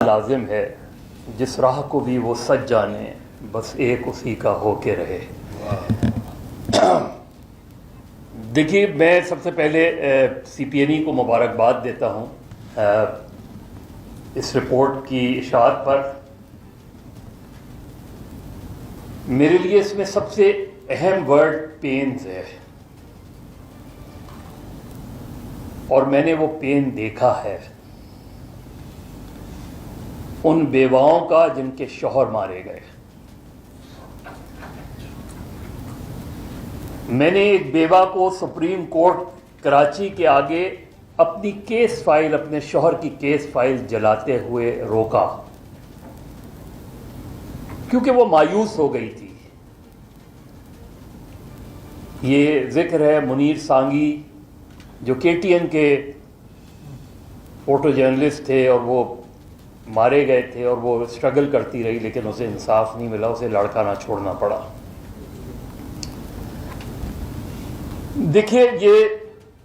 لازم ہے جس راہ کو بھی وہ سج جانے بس ایک اسی کا ہو کے رہے. دیکھیے میں سب سے پہلے سی پی این ای کو مبارکباد دیتا ہوں اس رپورٹ کی اشاعت پر. میرے لیے اس میں سب سے اہم ورڈ پینز ہے اور میں نے وہ پین دیکھا ہے ان بیواؤں کا جن کے شوہر مارے گئے. میں نے ایک بیوہ کو سپریم کورٹ کراچی کے آگے اپنی کیس فائل اپنے شوہر کی کیس فائل جلاتے ہوئے روکا کیونکہ وہ مایوس ہو گئی تھی. یہ ذکر ہے منیر سانگی جو کے ٹی این کے فوٹو جرنلسٹ تھے اور وہ مارے گئے تھے اور وہ اسٹرگل کرتی رہی لیکن اسے انصاف نہیں ملا, اسے لڑکانا چھوڑنا پڑا. دیکھیے یہ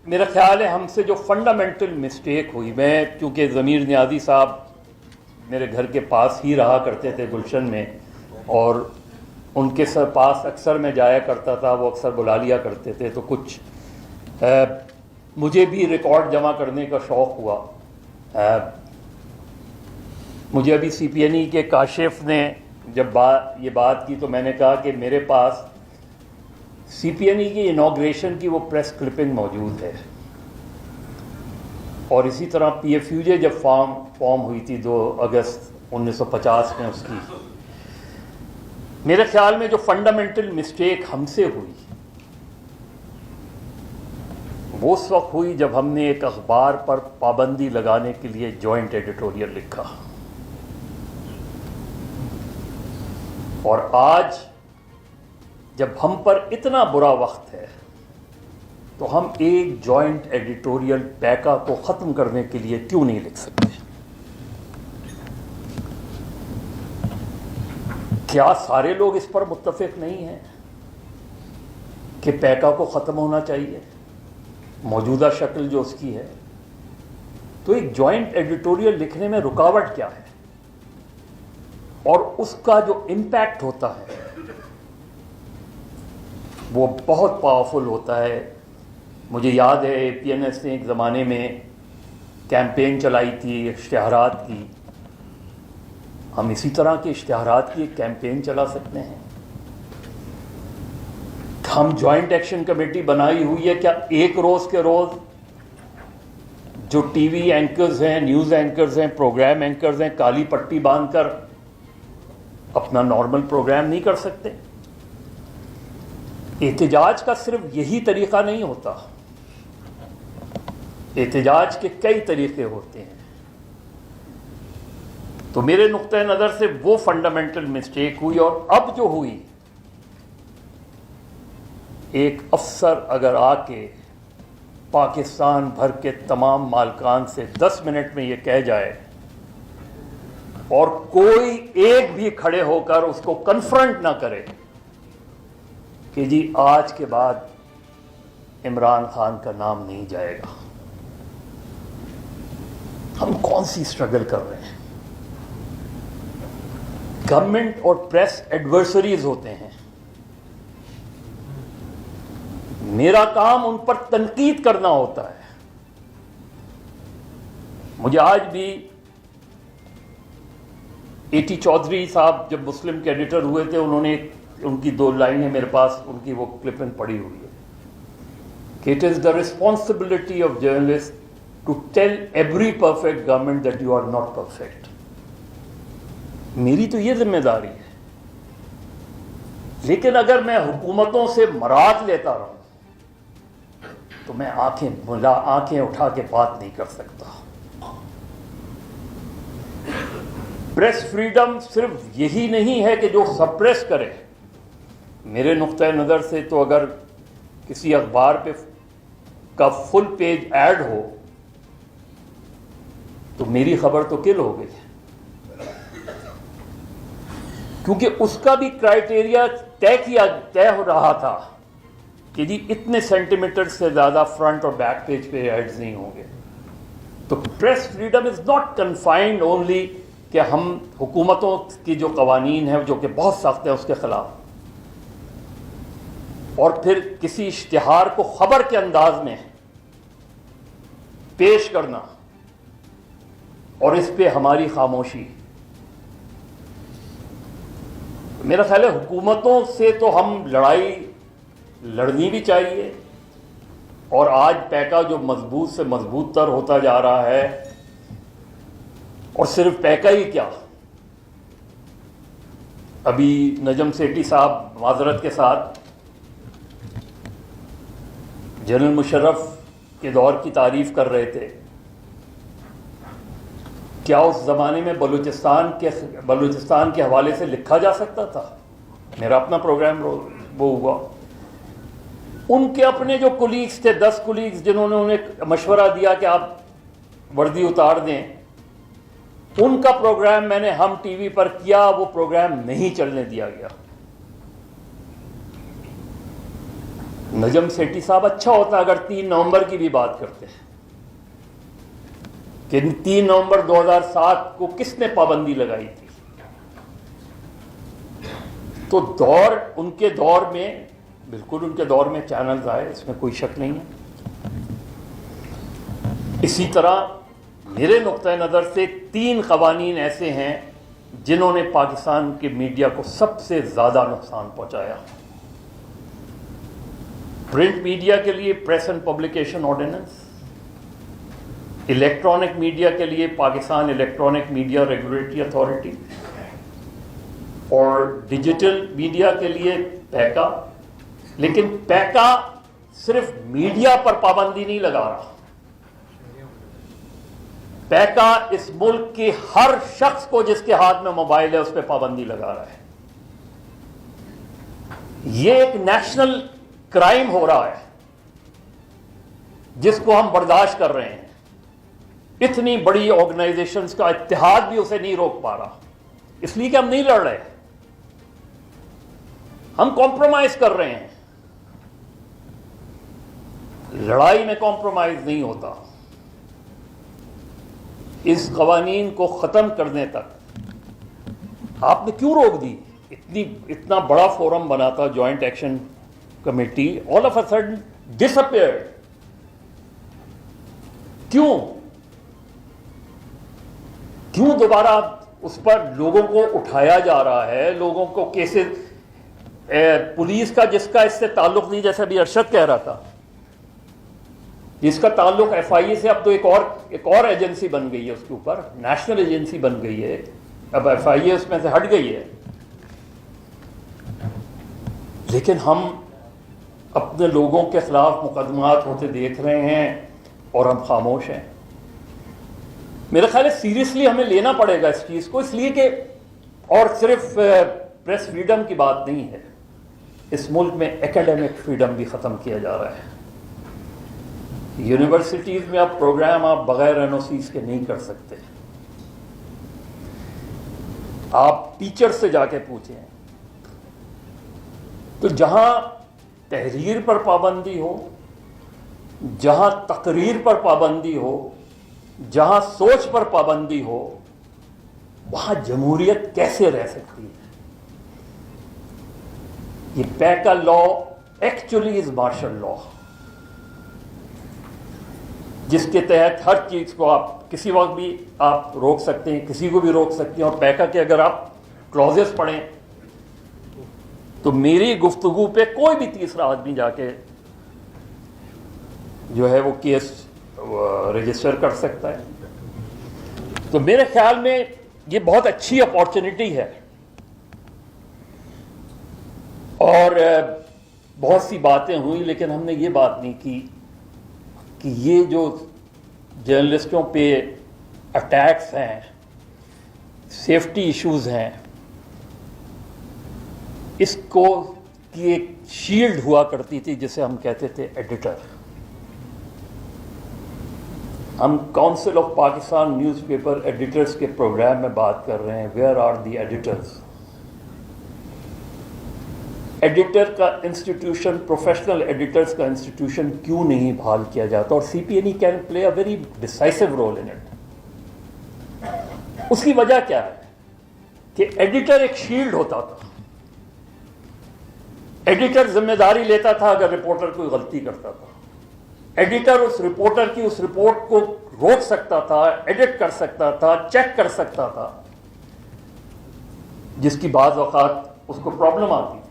میرا خیال ہے ہم سے جو فنڈامنٹل مسٹیک ہوئی, میں چونکہ ضمیر نیازی صاحب میرے گھر کے پاس ہی رہا کرتے تھے گلشن میں اور ان کے پاس اکثر میں جایا کرتا تھا, وہ اکثر بلا لیا کرتے تھے, تو کچھ مجھے بھی ریکارڈ جمع کرنے کا شوق ہوا. مجھے ابھی سی پی این ای کے کاشف نے جب یہ بات کی تو میں نے کہا کہ میرے پاس سی پی این ای کی انوگریشن کی وہ پریس کلپنگ موجود ہے اور اسی طرح پی ایف یو جے جب فارم ہوئی تھی 2 اگست 1950 میں اس کی. میرے خیال میں جو فنڈامنٹل مسٹیک ہم سے ہوئی وہ اس وقت ہوئی جب ہم نے ایک اخبار پر پابندی لگانے کے لیے جوائنٹ ایڈیٹوریل لکھا. اور آج جب ہم پر اتنا برا وقت ہے تو ہم ایک جوائنٹ ایڈیٹوریل پیکا کو ختم کرنے کے لیے کیوں نہیں لکھ سکتے؟ کیا سارے لوگ اس پر متفق نہیں ہیں کہ پیکا کو ختم ہونا چاہیے موجودہ شکل جو اس کی ہے؟ تو ایک جوائنٹ ایڈیٹوریل لکھنے میں رکاوٹ کیا ہے اور اس کا جو امپیکٹ ہوتا ہے وہ بہت پاورفل ہوتا ہے. مجھے یاد ہے اے پی این ایس نے ایک زمانے میں کیمپین چلائی تھی اشتہارات کی. ہم اسی طرح کے اشتہارات کی ایک کیمپین چلا سکتے ہیں. ہم جوائنٹ ایکشن کمیٹی بنائی ہوئی ہے, کیا ایک روز کے روز جو ٹی وی اینکرز ہیں, نیوز اینکرز ہیں, پروگرام اینکرز ہیں, کالی پٹی باندھ کر اپنا نارمل پروگرام نہیں کر سکتے؟ احتجاج کا صرف یہی طریقہ نہیں ہوتا, احتجاج کے کئی طریقے ہوتے ہیں. تو میرے نقطۂ نظر سے وہ فنڈامنٹل مسٹیک ہوئی. اور اب جو ہوئی, ایک افسر اگر آ کے پاکستان بھر کے تمام مالکان سے 10 منٹ میں یہ کہہ جائے اور کوئی ایک بھی کھڑے ہو کر اس کو کنفرنٹ نہ کرے کہ جی آج کے بعد عمران خان کا نام نہیں جائے گا, ہم کون سی اسٹرگل کر رہے ہیں؟ گورنمنٹ اور پریس ایڈورسریز ہوتے ہیں. میرا کام ان پر تنقید کرنا ہوتا ہے. مجھے آج بھی اے ٹی چودھری صاحب جب مسلم کے ایڈیٹر ہوئے تھے, انہوں نے ان کی 2 لائنیں میرے پاس ان کی وہ کلپنگ پڑی ہوئی ہے کہ it is the responsibility of journalist to tell every perfect government that you are not perfect. میری تو یہ ذمہ داری ہے. لیکن اگر میں حکومتوں سے مراد لیتا رہوں تو میں آنکھیں اٹھا کے بات نہیں کر سکتا. پریس فریڈم صرف یہی نہیں ہے کہ جو سپریس کرے. میرے نقطۂ نظر سے تو اگر کسی اخبار پہ کا فل پیج ایڈ ہو تو میری خبر تو کل ہو گئی, کیونکہ اس کا بھی کرائٹیریا طے ہو رہا تھا کہ جی اتنے سینٹی میٹر سے زیادہ فرنٹ اور بیک پیج پہ ایڈز نہیں ہوں گے. تو press freedom is not confined only کہ ہم حکومتوں کی جو قوانین ہیں جو کہ بہت سخت ہیں اس کے خلاف، اور پھر کسی اشتہار کو خبر کے انداز میں پیش کرنا اور اس پہ ہماری خاموشی، میرا خیال ہے حکومتوں سے تو ہم لڑائی لڑنی بھی چاہیے، اور آج پیکا جو مضبوط سے مضبوط تر ہوتا جا رہا ہے، اور صرف پیکا ہی کیا، ابھی نجم سیٹھی صاحب معذرت کے ساتھ جنرل مشرف کے دور کی تعریف کر رہے تھے، کیا اس زمانے میں بلوچستان کے حوالے سے لکھا جا سکتا تھا؟ میرا اپنا پروگرام وہ ہوا، ان کے اپنے جو کولیگز تھے 10 کولیگز جنہوں نے انہیں مشورہ دیا کہ آپ وردی اتار دیں، ان کا پروگرام میں نے ہم ٹی وی پر کیا، وہ پروگرام نہیں چلنے دیا گیا۔ نجم سیٹھی صاحب اچھا ہوتا اگر 3 نومبر کی بھی بات کرتے ہیں کہ 3 نومبر 2007 کو کس نے پابندی لگائی تھی؟ تو ان کے دور میں بالکل ان کے دور میں چینلز آئے، اس میں کوئی شک نہیں ہے۔ اسی طرح میرے نقطۂ نظر سے 3 قوانین ایسے ہیں جنہوں نے پاکستان کے میڈیا کو سب سے زیادہ نقصان پہنچایا۔ پرنٹ میڈیا کے لیے press and publication ordinance, electronic media کے لیے Pakistan electronic media regulatory authority, اور ڈیجیٹل میڈیا کے لیے پیکا۔ لیکن پیکا صرف میڈیا پر پابندی نہیں لگا رہا، پیکا اس ملک کے ہر شخص کو جس کے ہاتھ میں موبائل ہے اس پہ پابندی لگا رہا ہے۔ یہ ایک نیشنل کرائم ہو رہا ہے جس کو ہم برداشت کر رہے ہیں۔ اتنی بڑی آرگنائزیشنز کا اتحاد بھی اسے نہیں روک پا رہا، اس لیے کہ ہم نہیں لڑ رہے، ہم کمپرومائز کر رہے ہیں۔ لڑائی میں کمپرومائز نہیں ہوتا۔ اس قوانین کو ختم کرنے تک آپ نے کیوں روک دی؟ اتنا بڑا فورم بنا تھا joint action committee, all of a sudden disappeared. کیوں دوبارہ اس پر لوگوں کو اٹھایا جا رہا ہے؟ لوگوں کو کیسز، پولیس کا جس کا اس سے تعلق نہیں، جیسے ابھی ارشد کہہ رہا تھا، جس کا تعلق ایف آئی اے سے، اب تو ایک اور ایجنسی بن گئی ہے، اس کے اوپر نیشنل ایجنسی بن گئی ہے، اب ایف آئی اے اس میں سے ہٹ گئی ہے، لیکن ہم اپنے لوگوں کے خلاف مقدمات ہوتے دیکھ رہے ہیں اور ہم خاموش ہیں۔ میرا خیال ہے سیریسلی ہمیں لینا پڑے گا اس چیز کو، اس لیے کہ اور صرف پریس فریڈم کی بات نہیں ہے، اس ملک میں ایکیڈیمک فریڈم بھی ختم کیا جا رہا ہے۔ یونیورسٹیز میں اب پروگرام آپ بغیر این او سیز کے نہیں کر سکتے، آپ ٹیچر سے جا کے پوچھیں۔ تو جہاں تحریر پر پابندی ہو، جہاں تقریر پر پابندی ہو، جہاں سوچ پر پابندی ہو، وہاں جمہوریت کیسے رہ سکتی ہے؟ یہ پیکا لا ایکچولی از مارشل لا، جس کے تحت ہر چیز کو آپ کسی وقت بھی آپ روک سکتے ہیں، کسی کو بھی روک سکتے ہیں۔ اور پیکا کے اگر آپ کلوزز پڑھیں تو میری گفتگو پہ کوئی بھی تیسرا آدمی جا کے جو ہے وہ کیس رجسٹر کر سکتا ہے۔ تو میرے خیال میں یہ بہت اچھی اپارچونٹی ہے، اور بہت سی باتیں ہوئی لیکن ہم نے یہ بات نہیں کی کہ یہ جو جرنلسٹوں پہ اٹیکس ہیں، سیفٹی ایشوز ہیں، اس کو کی ایک شیلڈ ہوا کرتی تھی جسے ہم کہتے تھے ایڈیٹر۔ ہم کاؤنسل آف پاکستان نیوز پیپر ایڈیٹرز کے پروگرام میں بات کر رہے ہیں، where are the editors? Editor کا انسٹیٹیوشن، پروفیشنل ایڈیٹرز کا انسٹیٹیوشن کیوں نہیں بحال کیا جاتا؟ اور C P N E can play a very decisive role in it. اس کی وجہ کیا ہے کہ ایڈیٹر ایک شیلڈ ہوتا تھا. ایڈیٹر ذمہ داری لیتا تھا اگر رپورٹر کوئی غلطی کرتا تھا. ایڈیٹر اس رپورٹر کی اس رپورٹ کو روک سکتا تھا, ایڈٹ کر سکتا تھا, چیک کر سکتا تھا, جس کی بعض اوقات اس کو پرابلم آتی تھی.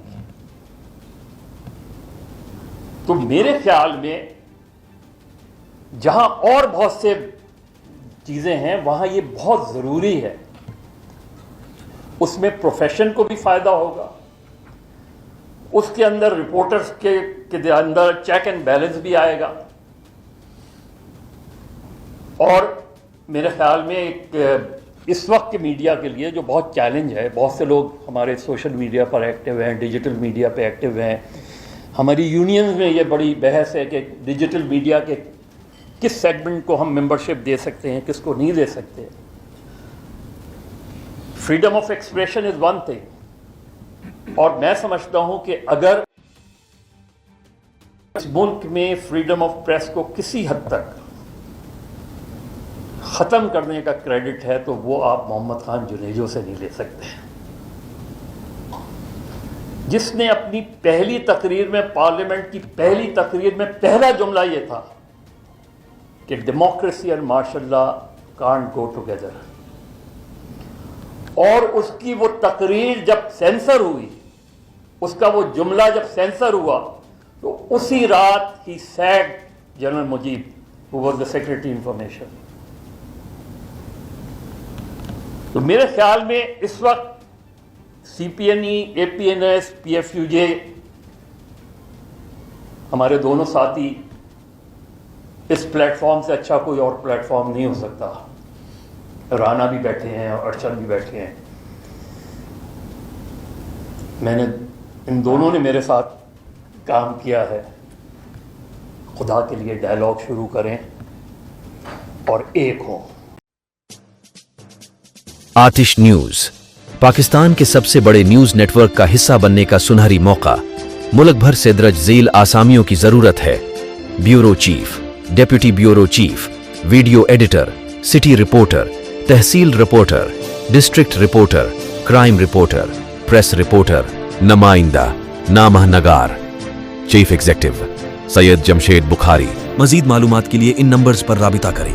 تو میرے خیال میں جہاں اور بہت سے چیزیں ہیں وہاں یہ بہت ضروری ہے. اس میں پروفیشن کو بھی فائدہ ہوگا, اس کے اندر رپورٹرز کے اندر چیک اینڈ بیلنس بھی آئے گا. اور میرے خیال میں ایک اس وقت کے میڈیا کے لیے جو بہت چیلنج ہے, بہت سے لوگ ہمارے سوشل میڈیا پر ایکٹیو ہیں, ڈیجیٹل میڈیا پہ ایکٹیو ہیں. ہماری یونینز میں یہ بڑی بحث ہے کہ ڈیجیٹل میڈیا کے کس سیگمنٹ کو ہم ممبرشپ دے سکتے ہیں, کس کو نہیں دے سکتے. Freedom of expression is one thing, اور میں سمجھتا ہوں کہ اگر اس ملک میں فریڈم آف پریس کو کسی حد تک ختم کرنے کا کریڈٹ ہے تو وہ آپ محمد خان جنیجو سے نہیں لے سکتے, جس نے اپنی پہلی تقریر میں, پارلیمنٹ کی پہلی تقریر میں پہلا جملہ یہ تھا کہ democracy and martial law can't go together. اور اس کی وہ تقریر جب سینسر ہوئی, اس کا وہ جملہ جب سینسر ہوا, تو اسی رات ہی said general Mujib who was the Secretary Information. تو میرے خیال میں اس وقت C P N E, A P N S, P F U J, ہمارے دونوں ساتھی, اس پلیٹ فارم سے اچھا کوئی اور پلیٹ فارم نہیں ہو سکتا. رانا بھی بیٹھے ہیں اور ارشد بھی بیٹھے ہیں. ان دونوں نے میرے ساتھ کام کیا ہے. خدا کے لیے ڈائلاگ شروع کریں اور ایک ہوں. آتش نیوز پاکستان کے سب سے بڑے نیوز نیٹ ورک کا حصہ بننے کا سنہری موقع. ملک بھر سے درج ذیل آسامیوں کی ضرورت ہے. Bureau chief, deputy bureau chief, video editor, city reporter, تحصیل reporter, district reporter, crime reporter, press reporter, نمائندہ, نامہ نگار. Chief executive Syed Jamshed Bukhari. مزید معلومات کے لیے ان نمبرز پر رابطہ کریں.